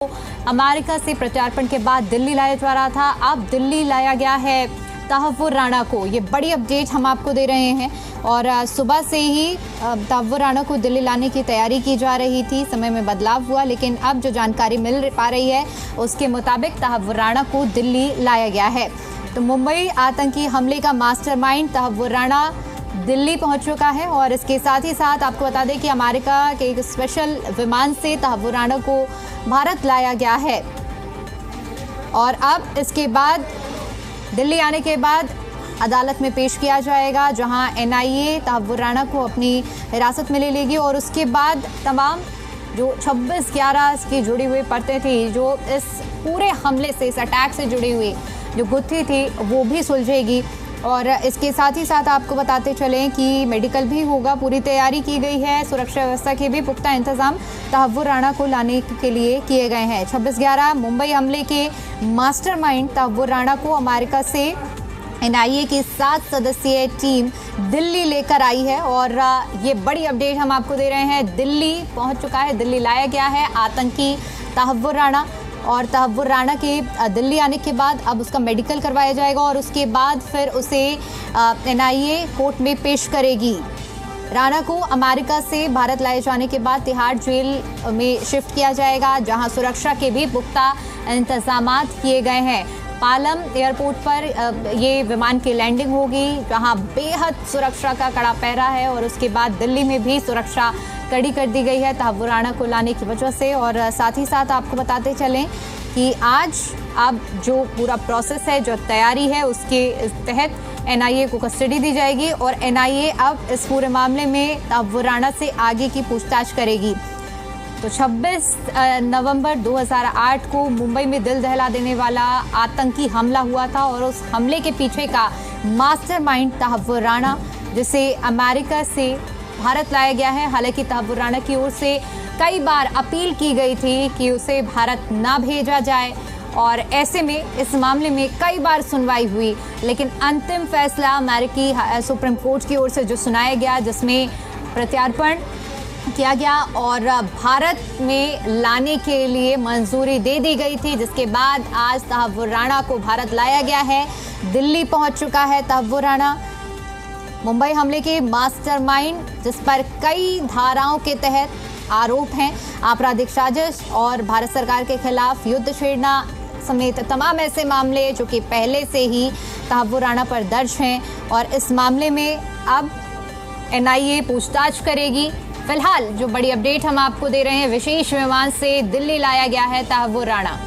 America से प्रत्यार्पण के बाद दिल्ली लाया जा रहा था। अब दिल्ली लाया गया है तहव्वुर राणा को। ये बड़ी अपडेट हम आपको दे रहे हैं और सुबह से ही तहव्वुर राणा को दिल्ली लाने की तैयारी की जा रही थी। समय में बदलाव हुआ, लेकिन अब जो जानकारी मिल पा रही है उसके मुताबिक तहव्वुर राणा को दिल्ली लाया गया है। तो मुंबई आतंकी हमले का मास्टरमाइंड तहव्वुर राणा दिल्ली पहुंच चुका है और इसके साथ ही साथ आपको बता दें कि अमेरिका के एक स्पेशल विमान से तहव्वुर राणा को भारत लाया गया है और अब इसके बाद दिल्ली आने के बाद अदालत में पेश किया जाएगा, जहां एनआईए तहव्वुर राणा को अपनी हिरासत में ले लेगी और उसके बाद तमाम जो 26/11 की जुड़ी हुई परतें थी, जो इस पूरे हमले से, इस अटैक से जुड़ी हुई जो गुत्थी थी, वो भी सुलझेगी। और इसके साथ ही साथ आपको बताते चलें कि मेडिकल भी होगा, पूरी तैयारी की गई है। सुरक्षा व्यवस्था के भी पुख्ता इंतजाम तहव्वुर राणा को लाने के लिए किए गए हैं। 26/11 मुंबई हमले के मास्टरमाइंड तहव्वुर राणा को अमेरिका से एनआईए की 7 सदस्यीय टीम दिल्ली लेकर आई है और ये बड़ी अपडेट हम आपको दे रहे हैं। दिल्ली पहुंच चुका है, दिल्ली लाया गया है आतंकी तहव्वुर राणा और तहव्वुर राणा के दिल्ली आने के बाद अब उसका मेडिकल करवाया जाएगा और उसके बाद फिर उसे एनआईए कोर्ट में पेश करेगी। राणा को अमेरिका से भारत लाए जाने के बाद तिहाड़ जेल में शिफ्ट किया जाएगा, जहां सुरक्षा के भी पुख्ता इंतजामात किए गए हैं। पालम एयरपोर्ट पर ये विमान की लैंडिंग होगी, जहां बेहद सुरक्षा का कड़ा पहरा है और उसके बाद दिल्ली में भी सुरक्षा कड़ी कर दी गई है तहव्वुर राणा को लाने की वजह से। और साथ ही साथ आपको बताते चलें कि आज अब जो पूरा प्रोसेस है, जो तैयारी है, उसके तहत एनआईए को कस्टडी दी जाएगी और एनआईए अब इस पूरे मामले में तहव्वुर राणा से आगे की पूछताछ करेगी। तो 26 नवंबर 2008 को मुंबई में दिल दहला देने वाला आतंकी हमला हुआ था और उस हमले के पीछे का मास्टरमाइंड तहव्वुर राणा, जिसे अमेरिका से भारत लाया गया है। हालांकि तहव्वुर राणा की ओर से कई बार अपील की गई थी कि उसे भारत ना भेजा जाए और ऐसे में इस मामले में कई बार सुनवाई हुई, लेकिन अंतिम फैसला अमेरिकी सुप्रीम कोर्ट की ओर से जो सुनाया गया, जिसमें प्रत्यार्पण किया गया और भारत में लाने के लिए मंजूरी दे दी गई थी, जिसके बाद आज तहव्वुर राणा को भारत लाया गया है। दिल्ली पहुंच चुका है तहव्वुर राणा। मुंबई हमले के मास्टरमाइंड, जिस पर कई धाराओं के तहत आरोप हैं, आपराधिक साजिश और भारत सरकार के खिलाफ युद्ध छेड़ना समेत तमाम ऐसे मामले जो कि पहले से ही तहव्वुर राणा पर दर्ज हैं और इस मामले में अब एनआईए पूछताछ करेगी। फिलहाल जो बड़ी अपडेट हम आपको दे रहे हैं, विशेष विमान से दिल्ली लाया गया है तहव्वुर राणा।